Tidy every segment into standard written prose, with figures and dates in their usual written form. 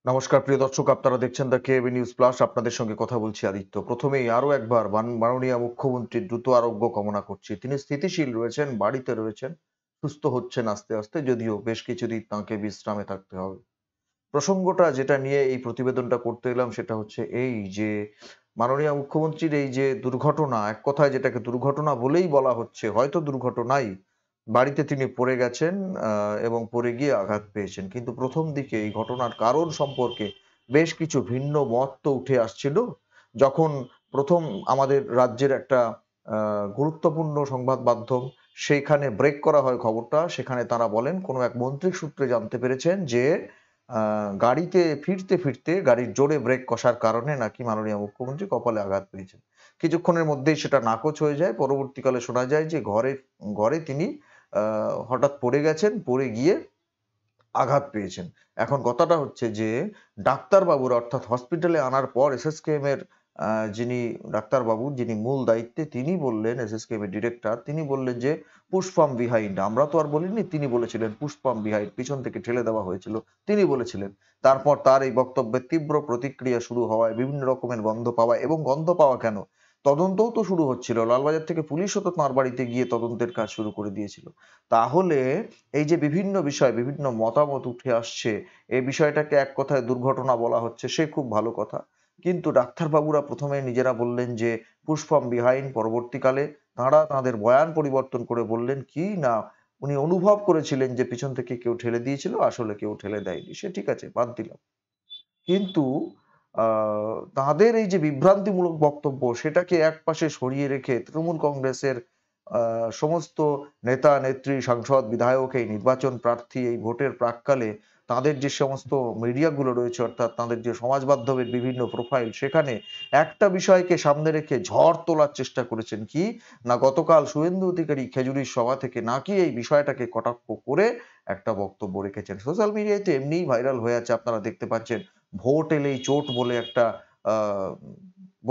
নমস্কার প্রিয় দর্শক, আপনারা দেখছেন দ্য কেবি নিউজ প্লাস। আপনাদের সঙ্গে কথা বলছি আদিত্য। প্রথমেই আরো একবার মাননীয় মুখ্যমন্ত্রীর দ্রুত আরোগ্য কামনা করছি। তিনি স্থিতিশীল রয়েছেন, বাড়িতে রয়েছেন, সুস্থ হচ্ছেন আস্তে আস্তে, যদিও বেশ কিছুদিন তাঁকে বিশ্রামে থাকতে হবে। প্রসঙ্গটা যেটা নিয়ে এই প্রতিবেদনটা করতে এলাম সেটা হচ্ছে এই যে মাননীয় মুখ্যমন্ত্রীর এই যে দুর্ঘটনা, এক কথায় যেটাকে দুর্ঘটনা বলেই বলা হচ্ছে, হয়তো দুর্ঘটনাই। বাড়িতে তিনি পড়ে গেছেন এবং পড়ে গিয়ে আঘাত পেয়েছেন। কিন্তু প্রথম দিকে এই ঘটনার কারণ সম্পর্কে বেশ কিছু ভিন্ন মত তো উঠে আসছিল। যখন প্রথম আমাদের রাজ্যের একটা গুরুত্বপূর্ণ সংবাদ মাধ্যম সেইখানে ব্রেক করা হয় খবরটা, সেখানে তারা বলেন কোনো এক মন্ত্রী সূত্রে জানতে পেরেছেন যে গাড়িতে ফিরতে ফিরতে গাড়ির জোরে ব্রেক কষার কারণে নাকি মাননীয় মুখ্যমন্ত্রী কপালে আঘাত পেয়েছেন। কিছুক্ষণের মধ্যেই সেটা নাকচ হয়ে যায়। পরবর্তীকালে শোনা যায় যে ঘরে ঘরে তিনি হঠাৎ পড়ে গেছেন, পড়ে গিয়ে আঘাত পেয়েছেন। এখন কথাটা হচ্ছে যে ডাক্তারবাবুরা, অর্থাৎ হসপিটালে আনার পর এসএসকেএম এর যিনি ডাক্তারবাবু, যিনি মূল দায়িত্বে, তিনি বললেন, এসএসকেএম এর ডিরেক্টর, তিনি বললেন যে পুশ ফ্রম বিহাইন্ড। আমরা তো আর বলিনি, তিনি বলেছিলেন পুশ ফ্রম বিহাইন্ড, পিছন থেকে ঠেলে দেওয়া হয়েছিল, তিনি বলেছিলেন। তারপর তার এই বক্তব্যের তীব্র প্রতিক্রিয়া শুরু হওয়ায়, বিভিন্ন রকমের গন্ধ পাওয়া, এবং গন্ধ পাওয়া কেন, তদন্তও তো শুরু হচ্ছিল। লালবাজার থেকে পুলিশও তো তাঁর বাড়িতে গিয়ে তদন্তের কাজ শুরু করে দিয়েছিল। তাহলে এই যে বিভিন্ন বিষয়, বিভিন্ন মতামত উঠে আসছে, এই বিষয়টাকে এক কথায় দুর্ঘটনা বলা হচ্ছে, সে খুব ভালো কথা। কিন্তু ডাক্তারবাবুরা প্রথমে নিজেরা বললেন যে পুশ ফ্রম বিহাইন্ড, পরবর্তীকালে তাঁরা তাঁদের বয়ান পরিবর্তন করে বললেন কি না, উনি অনুভব করেছিলেন যে পিছন থেকে কেউ ঠেলে দিয়েছিল, আসলে কেউ ঠেলে দেয়নি। সে ঠিক আছে, বাদ দিলাম। কিন্তু তাদের এই যে বিভ্রান্তিমূলক বক্তব্য, সেটাকে একপাশে সরিয়ে রেখে তৃণমূল কংগ্রেসের সমস্ত নেতা নেত্রী, সাংসদ, বিধায়ক, এই নির্বাচন প্রার্থী, এই ভোটের প্রাক্কালে তাদের যে সমস্ত মিডিয়াগুলো রয়েছে, অর্থাৎ তাদের যে সমাজ মাধ্যমের বিভিন্ন প্রোফাইল, সেখানে একটা বিষয়কে সামনে রেখে ঝড় তোলার চেষ্টা করেছেন। কি না, গতকাল শুভেন্দু অধিকারী খেজুরির সভা থেকে নাকি এই বিষয়টাকে কটাক্ষ করে একটা বক্তব্য রেখেছেন। সোশ্যাল মিডিয়ায় তো এমনিই ভাইরাল হয়ে আছে, আপনারা দেখতে পাচ্ছেন। ভোট এলেই চোট বলে একটা আহ,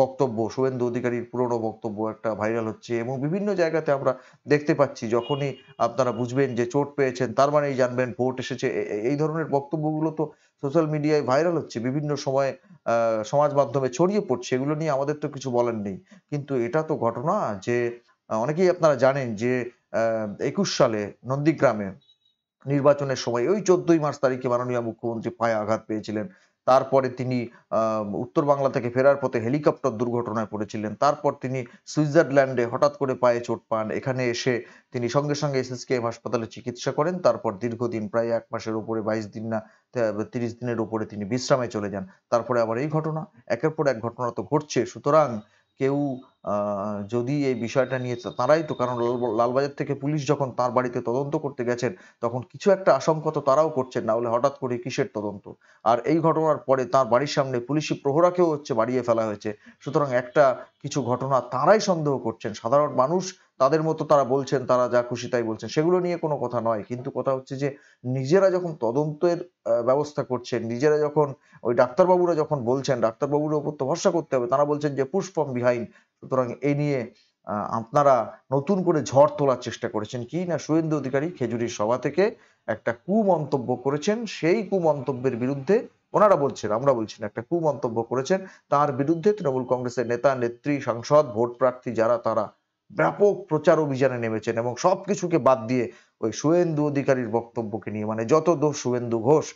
বক্তব্য, শুভেন্দু অধিকারীর পুরনো বক্তব্য একটা ভাইরাল হচ্ছে, এবং বিভিন্ন জায়গাতে আমরা দেখতে পাচ্ছি, যখনই আপনারা বুঝবেন যে চোট পেয়েছেন তার মানেই জানবেন ভোট এসেছে। এই ধরনের বক্তব্যগুলো তো সোশ্যাল মিডিয়ায় ভাইরাল হচ্ছে, বিভিন্ন সময় সমাজ মাধ্যমে ছড়িয়ে পড়ছে। এগুলো নিয়ে আমাদের তো কিছু বলার নেই। কিন্তু এটা তো ঘটনা যে অনেকেই আপনারা জানেন যে 21 সালে নন্দীগ্রামে নির্বাচনের সময় ওই 14ই মার্চ তারিখে মাননীয় মুখ্যমন্ত্রী পায়ে আঘাত পেয়েছিলেন। তারপরে তিনি উত্তর বাংলা থেকে ফেরার পথে হেলিকপ্টার দুর্ঘটনায় পড়েছিলেন। তারপর তিনি সুইজারল্যান্ডে হঠাৎ করে পায়ে চোট পান। এখানে এসে তিনি সঙ্গে সঙ্গে এসএসকেএম হাসপাতালে চিকিৎসা করেন। তারপর দীর্ঘদিন, প্রায় 1 মাসের উপরে, 22 দিন না 30 দিনের উপরে তিনি বিশ্রামে চলে যান। তারপরে আবার এই ঘটনা। একের পর এক ঘটনা তো ঘটছে। সুতরাং কেউ যদি এই বিষয়টা নিয়ে, তারাই তো, কারণ লালবাজার থেকে পুলিশ যখন তার বাড়িতে তদন্ত করতে গেছেন, তখন কিছু একটা আশঙ্কা তো তারাও করছেন, না হলে হঠাৎ করে কিসের তদন্ত। আর এই ঘটনার পরে তার বাড়ির সামনে পুলিশি প্রহরাকেও বাড়িয়ে ফেলা হয়েছে। সুতরাং একটা কিছু ঘটনা তারাই সন্দেহ করছেন। সাধারণ মানুষ তাদের মতো তারা বলছেন, তারা যা খুশি তাই বলছেন, সেগুলো নিয়ে কোনো কথা নয়। কিন্তু কথা হচ্ছে যে নিজেরা যখন তদন্তের ব্যবস্থা করছেন, নিজেরা যখন, ওই ডাক্তারবাবুরা যখন বলছেন, ডাক্তারবাবুর উপর তো ভরসা করতে হবে, তারা বলছেন যে পুশ ফ্রম বিহাইন্ড। সুতরাং এই নিয়ে আপনারা নতুন করে ঝড় তোলার চেষ্টা করেছেন। কি না, শুভেন্দু অধিকারী খেজুরির সভা থেকে একটা কুমন্তব্য করেছেন। সেই কুমন্তব্যের বিরুদ্ধে, ওনারা বলছেন, আমরা বলছি না, একটা কুমন্তব্য করেছেন, তার বিরুদ্ধে তৃণমূল কংগ্রেসের নেতা নেত্রী, সাংসদ, ভোট প্রার্থী যারা, তারা ব্যাপক প্রচার অভিযানে নেমেছেন, এবং সবকিছুকে বাদ দিয়ে ওই শুভেন্দু অধিকারীর বক্তব্যকে নিয়ে, মানে যত দোষ শুভেন্দু ঘোষ,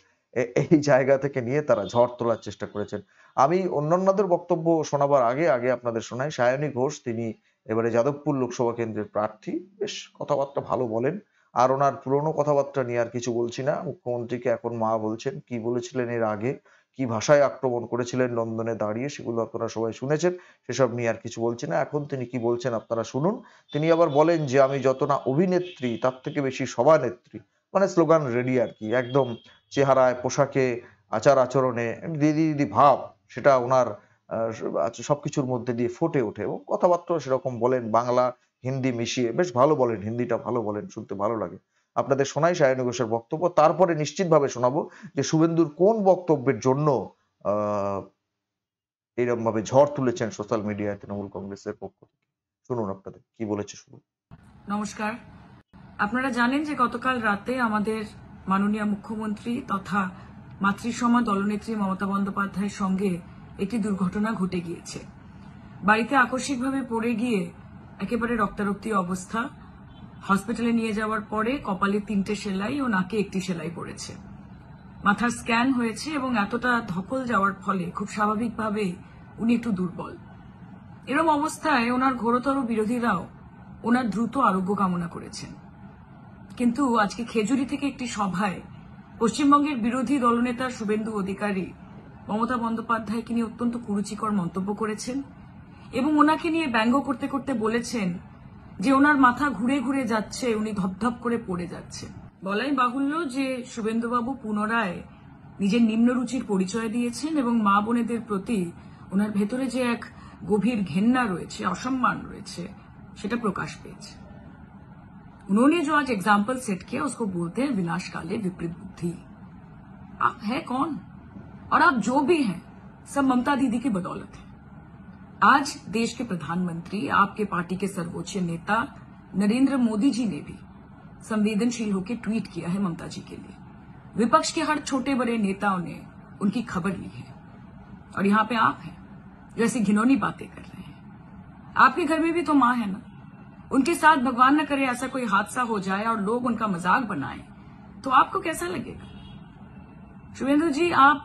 এই জায়গা থেকে নিয়ে তারা ঝড় তোলার চেষ্টা করেছেন। আমি অন্যান্যদের বক্তব্য শোনাবার আগে আগে আপনাদের শোনাই। সায়নী ঘোষ, তিনি এবারে যাদবপুর লোকসভা কেন্দ্রের প্রার্থী, বেশ কথাবার্তা ভালো বলেন। আর ওনার পুরনো কথাবার্তা নিয়ে আর কিছু বলছি না। মুখ্যমন্ত্রীকে এখন মা বলছেন, কি বলেছিলেন এর আগে, কি ভাষায় আক্রমণ করেছিলেন নন্দনে দাঁড়িয়ে, সেগুলো আপনারা সবাই শুনেছেন। সেসব নিয়ে আর কিছু বলছি না। এখন তিনি কি বলছেন আপনারা শুনুন। তিনি আবার বলেন যে আমি যত না অভিনেত্রী, তার থেকে বেশি সভানেত্রী। মানে স্লোগান রেডি আর কি, একদম চেহারায়, পোশাকে, আচার আচরণে দিদি দিদি ভাব, সেটা ওনার সবকিছুর মধ্যে দিয়ে ফুটে ওঠে, এবং কথাবার্তা সেরকম বলেন, বাংলা হিন্দি মিশিয়ে বেশ ভালো বলেন, হিন্দিটা ভালো বলেন, শুনতে ভালো লাগে। আপনাদের শোনাই সায়নী ঘোষের বক্তব্য, তারপরে নিশ্চিতভাবে শোনাবো যে শুভেন্দুর কোন বক্তব্যের জন্য আহ এইরকম ভাবে ঝড় তুলেছেন সোশ্যাল মিডিয়ায় তৃণমূল কংগ্রেসের পক্ষ থেকে। শুনুন আপনাদের কি বলেছে শুনুন। নমস্কার। আপনারা জানেন যে গতকাল রাতে আমাদের মাননীয় মুখ্যমন্ত্রী তথা মাতৃসমা দলনেত্রী মমতা বন্দ্যোপাধ্যায়ের সঙ্গে একটি দুর্ঘটনা ঘটে গিয়েছে। বাড়িতে আকস্মিকভাবে পড়ে গিয়ে একেবারে রক্তারক্তি অবস্থা। হসপিটালে নিয়ে যাওয়ার পরে কপালে 3টে সেলাই ও নাকে 1টি সেলাই পড়েছে। মাথার স্ক্যান হয়েছে এবং এতটা ধকল যাওয়ার ফলে খুব স্বাভাবিকভাবে উনি একটু দুর্বল। এরকম অবস্থায় ওনার ঘোরতর বিরোধীরাও ওনার দ্রুত আরোগ্য কামনা করেছেন। কিন্তু আজকে খেজুরি থেকে একটি সভায় পশ্চিমবঙ্গের বিরোধী দলনেতা শুভেন্দু অধিকারী মমতা বন্দ্যোপাধ্যায়কে নিয়ে অত্যন্ত কুরুচিকর মন্তব্য করেছেন এবং ওনাকে নিয়ে ব্যঙ্গ করতে করতে বলেছেন যে ওনার মাথা ঘুরে ঘুরে যাচ্ছে, উনি ধপধপ করে পড়ে যাচ্ছে। বলাই বাহুল্য যে শুভেন্দুবাবু পুনরায় নিজের নিম্নরুচির পরিচয় দিয়েছেন এবং মা বোনেদের প্রতি ওনার ভেতরে যে এক গভীর ঘেন্না রয়েছে, অসম্মান রয়েছে, সেটা প্রকাশ পেয়েছে। उन्होंने जो आज एग्जाम्पल सेट किया उसको बोलते हैं विनाशकाले विपरीत बुद्धि। आप है कौन? और आप जो भी हैं सब ममता दीदी की बदौलत है। आज देश के प्रधानमंत्री, आपके पार्टी के सर्वोच्च नेता नरेंद्र मोदी जी ने भी संवेदनशील होकर ट्वीट किया है ममता जी के लिए। विपक्ष के हर छोटे बड़े नेताओं ने उनकी खबर ली है और यहाँ पे आप हैं जो ऐसी घिनौनी बातें कर रहे हैं। आपके घर में भी तो मां है ना, उनके साथ भगवान न करे ऐसा कोई हादसा हो जाए और लोग उनका मजाक बनाएं तो आपको कैसा लगेगा? शुभेंदु जी, आप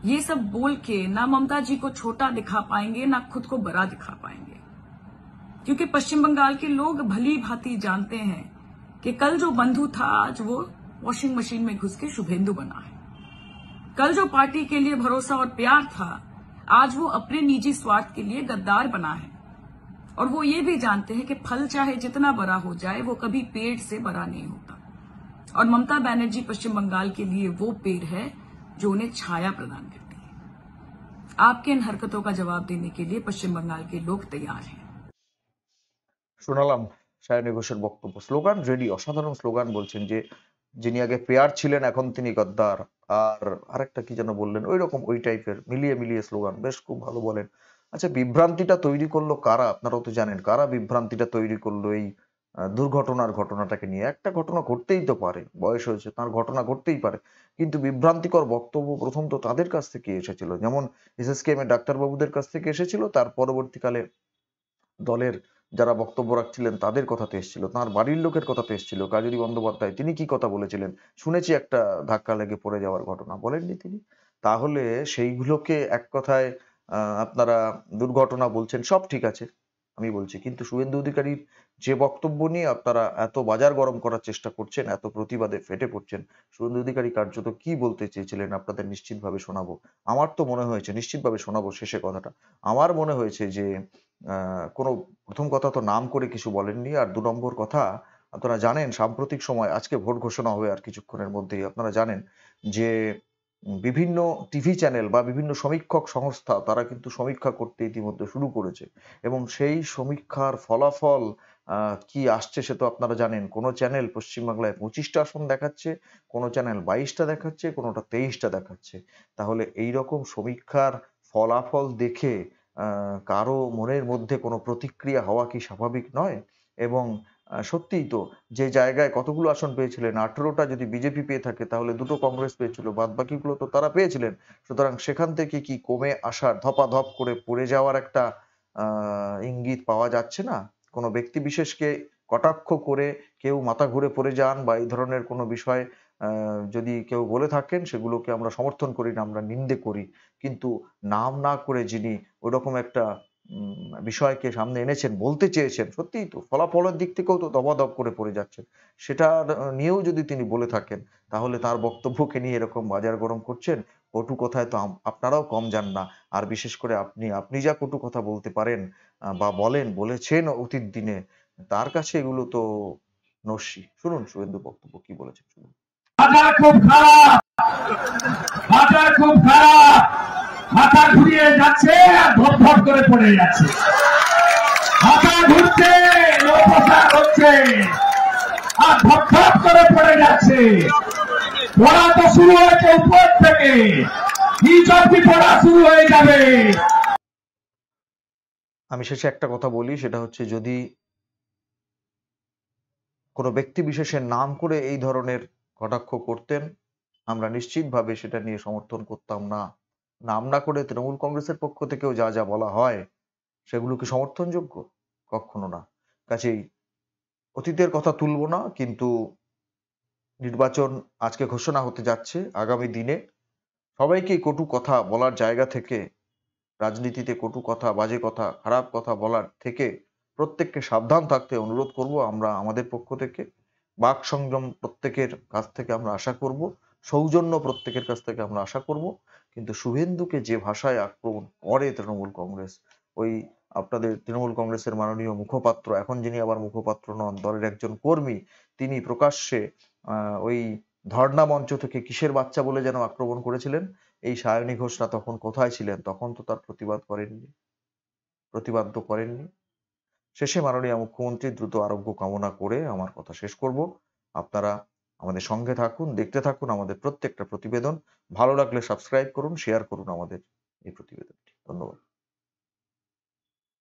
ये सब बोल के ना ममता जी को छोटा दिखा पाएंगे ना खुद को बड़ा दिखा पाएंगे, क्योंकि पश्चिम बंगाल के लोग भली भांति जानते हैं कि कल जो बंधु था आज वो वॉशिंग मशीन में घुस के शुभेंदु बना है। कल जो पार्टी के लिए भरोसा और प्यार था आज वो अपने निजी स्वार्थ के लिए गद्दार बना है। और वो ये भी जानते हैं कि फल चाहे जितना बड़ा हो जाए वो कभी पेड़ से बड़ा नहीं होता। और ममता बनर्जी पश्चिम बंगाल के लिए वो पेड़ है जो उन्हें छाया प्रदान करती है। आपके इन हरकतों का जवाब देने के लिए पश्चिम बंगाल के लोग तैयार हैं। শোনালাম সায়নী ঘোষের বক্তব্য। স্লোগান রেডি, অসাধারণ স্লোগান। বলছেন যে যিনি আগে পেয়ার ছিলেন এখন তিনি গদ্দার। আর আরেকটা কি যেন বললেন, ওই রকম ওই টাইপের মিলিয়ে মিলিয়ে স্লোগান। বেশ খুব ভালো বলেন। আচ্ছা, বিভ্রান্তিটা তৈরি করলো কারা? আপনারাও তো জানেন কারা বিভ্রান্তিটা তৈরি করলো এই ঘটনাটাকে নিয়ে। একটা ঘটনা ঘটতেই তো পারে, বয়স হয়েছে তার, ঘটনা ঘটতেই পারে, কিন্তু বিভ্রান্তিকর বক্তব্য প্রথম তো তাদের কাছ থেকে এসেছিল। যেমন এসএসকেএম এর ডাক্তারবাবুদের কাছ থেকে এসেছিল, তার পরবর্তীকালে দলের যারা বক্তব্য রাখছিলেন তাদের কথাতে এসেছিল, তার বাড়ির লোকের কথাতে এসেছিল। কাজলী বন্দ্যোপাধ্যায় তিনি কি কথা বলেছিলেন শুনেছি, একটা ধাক্কা লেগে পড়ে যাওয়ার ঘটনা বলেননি তিনি। তাহলে সেইগুলোকে এক কথায় আপনারা দুর্ঘটনা বলছেন, সব ঠিক আছে আমি বলছি, কিন্তু শুভেন্দু অধিকারীর যে বক্তব্য নিয়ে আপনারা এত বাজার গরম করার চেষ্টা করছেন, এত প্রতিবাদে ফেটে পড়ছেন, শুভেন্দু অধিকারী কার্যত কি বলতে চেয়েছিলেন আপনাদের নিশ্চিতভাবে শোনাবো। আমার তো মনে হয়েছে, নিশ্চিতভাবে শোনাবো শেষে কথাটা, আমার মনে হয়েছে যে কোনো, প্রথম কথা তো নাম করে কিছু বলেননি, আর 2 নম্বর কথা, আপনারা জানেন সাম্প্রতিক সময় আজকে ভোট ঘোষণা হবে আর কিছুক্ষণের মধ্যেই, আপনারা জানেন যে বিভিন্ন টিভি চ্যানেল বা বিভিন্ন সমীক্ষক সংস্থা তারা কিন্তু সমীক্ষা করতে ইতিমধ্যে শুরু করেছে এবং সেই সমীক্ষার ফলাফল কি আসছে সে তো আপনারা জানেন। কোনো চ্যানেল পশ্চিমবাংলায় 25টা আসন দেখাচ্ছে, কোনো চ্যানেল 22টা দেখাচ্ছে, কোনোটা 23টা দেখাচ্ছে। তাহলে এই রকম সমীক্ষার ফলাফল দেখে কারো মনের মধ্যে কোনো প্রতিক্রিয়া হওয়া কি স্বাভাবিক নয়? এবং সত্যিই তো যে জায়গায় কতগুলো আসন পেয়েছিলেন, 18টা যদি বিজেপি পেয়ে থাকে তাহলে 2টো কংগ্রেস পেয়েছিল, বাদ বাকিগুলো তো তারা পেয়েছিলেন। সুতরাং সেখান থেকে কি কমে আসার, ধপাধপ করে পড়ে যাওয়ার একটা ইঙ্গিত পাওয়া যাচ্ছে না? কোনো ব্যক্তি বিশেষকে কটাক্ষ করে কেউ মাথা ঘুরে পড়ে যান বা এই ধরনের কোনো বিষয় যদি কেউ বলে থাকেন, সেগুলোকে আমরা সমর্থন করি না, আমরা নিন্দে করি। কিন্তু নাম না করে যিনি ওইরকম একটা বিষয়কে সামনে এনেছেন, বলতে চেয়েছেন, সত্যিই তো ফলাফলের দিক থেকেও তো দপাদপ করে পড়ে যাচ্ছেন, সেটা নিয়েও যদি তিনি বলে থাকেন তাহলে তার বক্তব্যকে নিয়ে এরকম বাজার গরম করছেন। কটু কথায় তো আপনারাও কম যান না। আর বিশেষ করে আপনি যা কটু কথা বলতে পারেন বা বলেছেন অতীত দিনে, তার কাছে এগুলো তো নস্যি। শুনুন শুভেন্দু বক্তব্য কি বলেছেন, শুনুন। বাজার খুব খারাপ, বাজার খুব খারাপ, মাথা ঘুরিয়ে যাচ্ছে আর ধপ করে পড়ে যাচ্ছে, মাথা ঘুরছে, লোকসান হচ্ছে আর ধপ করে পড়ে যাচ্ছে। পড়া তো শুরু হয়েছে উপর থেকে, নিচ অব্দি পড়া শুরু হয়ে যাবে। আমি শেষে একটা কথা বলি, সেটা হচ্ছে যদি কোনো ব্যক্তি বিশেষের নাম করে এই ধরনের কটাক্ষ করতেন আমরা নিশ্চিতভাবে সেটা নিয়ে সমর্থন করতাম না। নাম না করে তৃণমূল কংগ্রেসের পক্ষ থেকেও যা যা বলা হয় সেগুলো কি সমর্থনযোগ্য? কখনো না। কাজেই অতীতের কথা তুলব না, কিন্তু নির্বাচন আজকে ঘোষণা হতে যাচ্ছে। আগামী দিনে সবাইকে কটু কথা বলার জায়গা থেকে, রাজনীতিতে কটু কথা, বাজে কথা, খারাপ কথা বলার থেকে প্রত্যেককে সাবধান থাকতে অনুরোধ করব আমরা আমাদের পক্ষ থেকে। বাক সংযম প্রত্যেকের কাছ থেকে আমরা আশা করব, সৌজন্য প্রত্যেকের কাছ থেকে আমরা আশা করব। কিন্তু শুভেন্দুকে যে ভাষায় আক্রমণ করে তৃণমূল কংগ্রেস, ওই আপনাদের তৃণমূল কংগ্রেসের মাননীয় মুখপাত্র, এখন যিনি আবার মুখপাত্র নন, দলের একজন কর্মী, তিনি প্রকাশ্যে ওই ধর্ণা মঞ্চ থেকে কিসের বাচ্চা বলে যেন আক্রমণ করেছিলেন। এই সায়নী ঘোষরা তখন কোথায় ছিলেন? তখন তো তার প্রতিবাদ তো করেননি। শেষে মাননীয় মুখ্যমন্ত্রীর দ্রুত আরোগ্য কামনা করে আমার কথা শেষ করব। আপনারা আমাদের সঙ্গে থাকুন, দেখতে থাকুন আমাদের প্রত্যেকটা প্রতিবেদন। ভালো লাগলে সাবস্ক্রাইব করুন, শেয়ার করুন আমাদের এই প্রতিবেদন।